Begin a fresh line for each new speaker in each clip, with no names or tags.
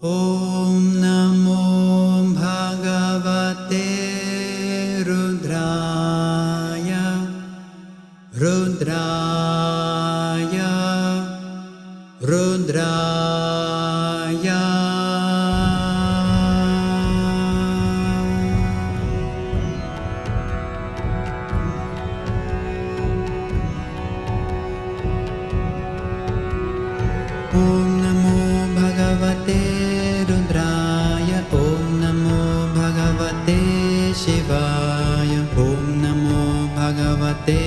ॐ नमो भगवते रुद्राय रुद्राय रुद्राय। ॐ नमो भगवते रुद्राय। ॐ नमो भगवते शिवाय। ॐ नमो भगवते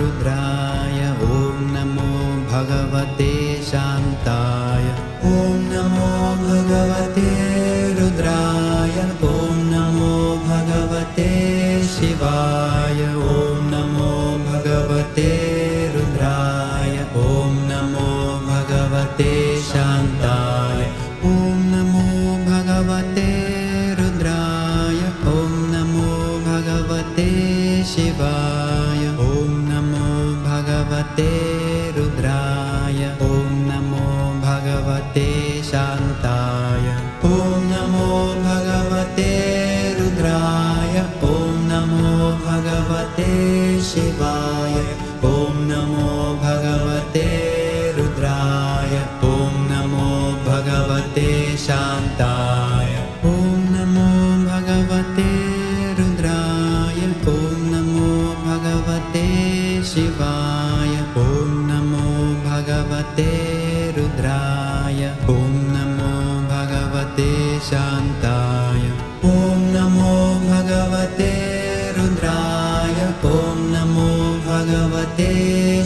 रुद्राय। ॐ नमो भगवते शान्ताय। ॐ नमो भगवते रुद्राय। ॐ नमो भगवते शिवाय। ॐ नमो भगवते रुद्राय। ॐ नमो भगवते शान्ताय। ॐ नमो भगवते रुद्राय। ॐ नमो भगवते शिवाय। ॐ नमो भगवते रुद्राय। ॐ नमो भगवते शान्ताय। ॐ नमो भगवते रुद्राय। ॐ नमो भगवते शिवाय। ॐ नमो भगवते रुद्राय। ॐ नमो भगवते शान्ताय। ॐ नमो भगवते रुद्राय। ॐ नमो भगवते शिवाय। ॐ नमो भगवते रुद्राय। ॐ नमो भगवते शान्ताय। ॐ नमो भगवते रुद्राय। ॐ नमो भगवते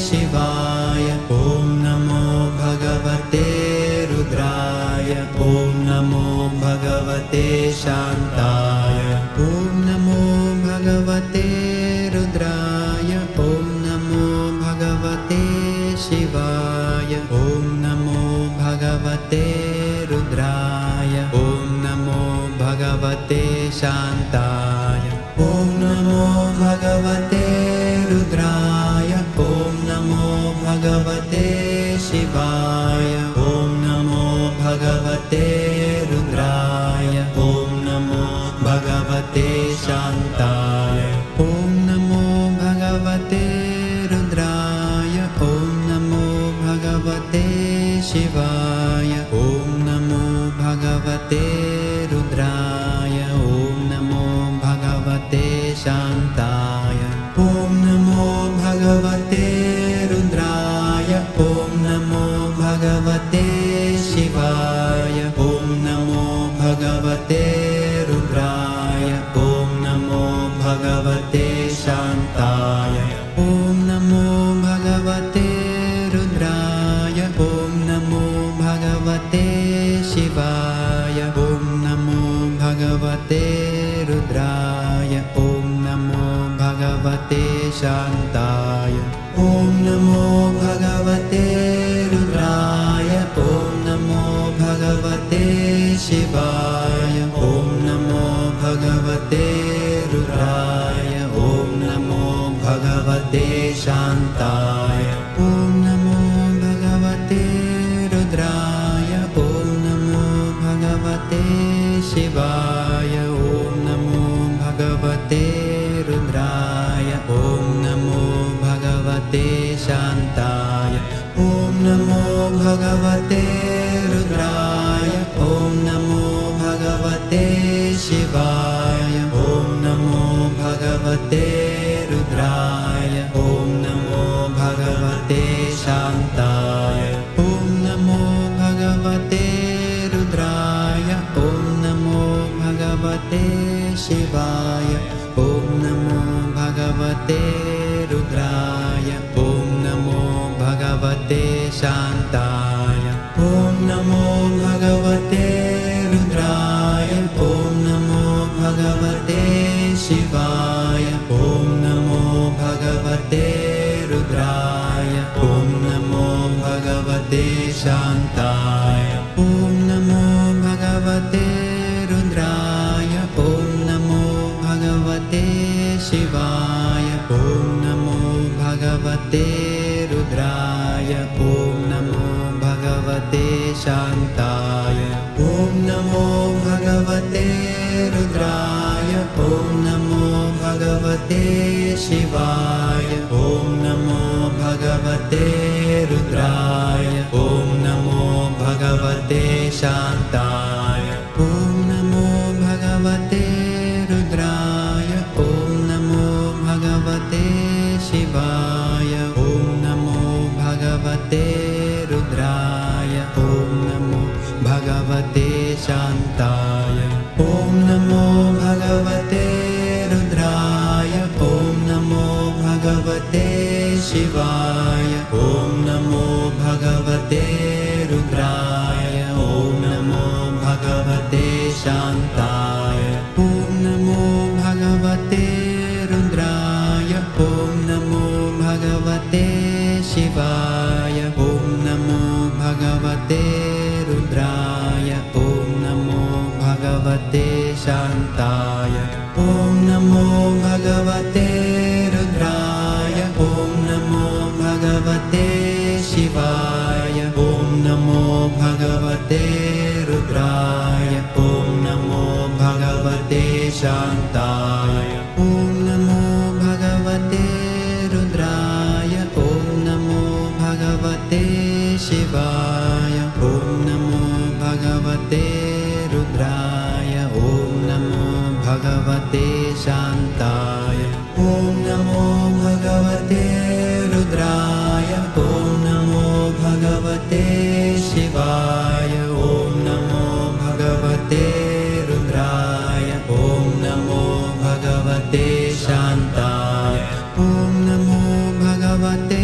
शिवाय। ॐ नमो भगवते रुद्राय। ॐ नमो भगवते शान्ताय। ॐ नमो भगवते रुद्राय। ॐ नमो भगवते शिवाय। ॐ नमो भगवते रुद्राय। ॐ नमो भगवते शान्ताय। ॐ नमो भगवते रुद्राय। ॐ नमो भगवते शिवाय। ॐ नमो भगवते रुद्राय। ॐ नमो भगवते शान्ताय। ॐ नमो भगवते रुद्राय। ॐ नमो भगवते शिवाय। ॐ नमो भगवते रुद्राय। ॐ नमो भगवते शान्ताय। ॐ नमो भगवते रुद्राय। ॐ नमो भगवते शिवाय। ॐ नमो भगवते रुद्राय। ॐ नमो भगवते शान्ताय। ॐ नमो भगवते रुद्राय। ॐ नमो भगवते शिवाय। ॐ नमो भगवते रुद्राय। ॐ नमो भगवते शान्ताय। ॐ नमो भगवते रुद्राय। ॐ नमो भगवते शिवाय। ॐ नमो भगवते रुद्राय। ॐ नमो भगवते शान्ताय। ॐ नमो भगवते रुद्राय। ॐ नमो भगवते शिवाय। ॐ नमो भगवते रुद्राय। ॐ नमो भगवते शान्ताय। ॐ नमो भगवते रुद्राय। ॐ नमो भगवते शिवाय। ॐ नमो भगवते रुद्राय। ॐ नमो भगवते शान्ताय। ॐ नमो भगवते रुद्राय। ॐ नमो भगवते शिवाय। ॐ नमो भगवते रुद्राय। ॐ नमो भगवते शान्ताय। ॐ नमो भगवते रुद्राय। ॐ नमो भगवते शिवाय। ॐ नमो भगवते रुद्राय। ॐ नमो भगवते शान्ताय। ॐ नमो भगवते रुद्राय। ॐ नमो भगवते शिवाय। ॐ नमो भगवते रुद्राय। ॐ नमो भगवते शान्ताय। ॐ भगवते शिवाय ॐ नमो भगवते रुद्राय ॐ नमो भगवते शान्ताय ॐ नमो भगवते रुद्राय ॐ नमो भगवते शिवाय ॐ नमो भगवते रुद्राय ॐ नमो भगवते शान्ताय ॐ नमो भगवते रुद्राय ॐ नमो भगवते शिवाय ॐ नमो भगवते रुद्राय ॐ नमो भगवते शान्ताय ॐ नमो भगवते रुद्राय ॐ नमो भगवते शिवाय ॐ नमो भगवते रुद्राय ॐ नमो भगवते शान्ताय ॐ नमो भगवते रुद्राय ॐ नमो भगवते शिवाय ॐ नमो भगवते रुद्राय ॐ नमो भगवते शान्ताय ॐ नमो भगवते रुद्राय ॐ नमो भगवते शिवाय ॐ नमो भगवते रुद्राय ॐ नमो भगवते शान्ताय ॐ नमो भगवते रुद्राय ॐ नमो भगवते शिवाय ॐ नमो भगवते रुद्राय ॐ नमो भगवते शान्ताय ॐ नमो भगवते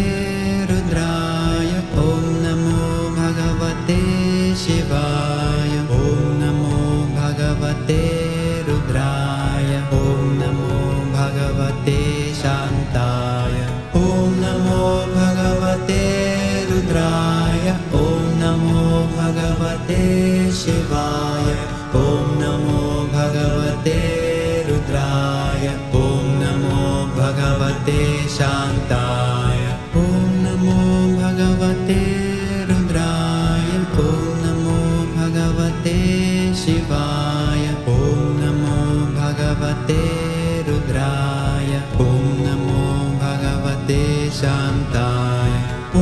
रुद्राय ॐ नमो भगवते शिवाय ॐ नमो भगवते रुद्राय ॐ नमो भगवते शान्ताय ॐ नमो भगवते रुद्राय ॐ नमो भगवते शिवाय ॐ नमो भगवते रुद्राय ॐ नमो भगवते शान्ताय ॐ नमो भगवते रुद्राय ॐ नमो भगवते शिवाय ॐ नमो भगवते रुद्राय ॐ नमो भगवते शान्ताय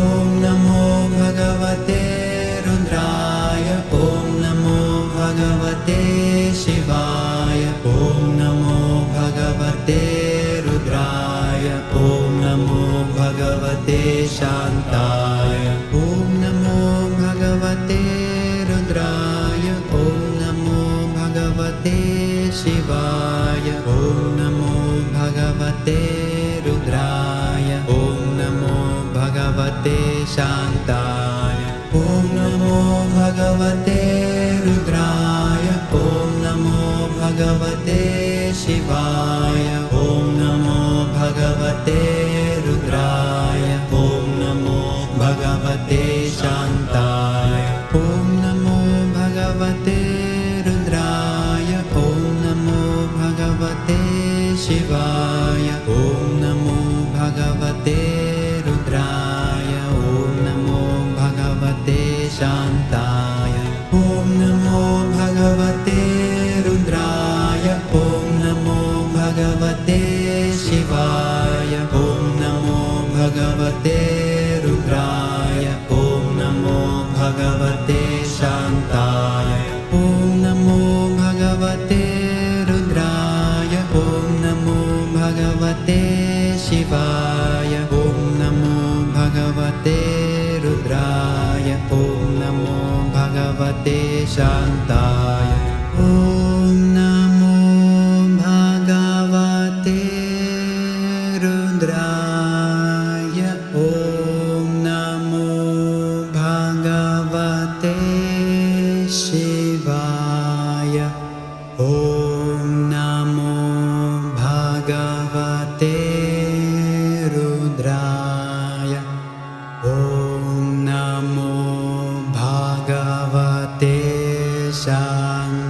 ॐ नमो भगवते रुद्राय ॐ नमो भगवते शिवाय ॐ नमो भगवते रुद्राय ॐ नमो भगवते शान्ताय ॐ नमो भगवते रुद्राय ॐ नमो भगवते शिवाय ॐ नमो भगवते रुद्राय ॐ नमो भगवते शान्ताय ॐ नमो भगवते रुद्राय ॐ नमो भगवते शिवाय ॐ नमो भगवते रुद्राय ॐ नमो भगवते शान्ताय ॐ नमो भगवते रुद्राय ॐ नमो भगवते शिवाय ॐ नमो भगवते रुद्राय ॐ नमो भगवते शान्ताय ॐ नमो भगवते रुद्राय ॐ नमो भगवते शिवाय ॐ नमो भगवते रुद्राय ॐ नमो भगवते शान्ताय ॐ नमो भगवते रुद्राय ॐ नमो भगवते शिवाय ॐ नमो भगवते रुद्राय ॐ नमो भगवते शान्ताय ॐ नमो भगवते रुद्राय ॐ नमो भगवते शिवाय ॐ नमो भगवते रुद्राय ॐ नमो भगवते शान्ताय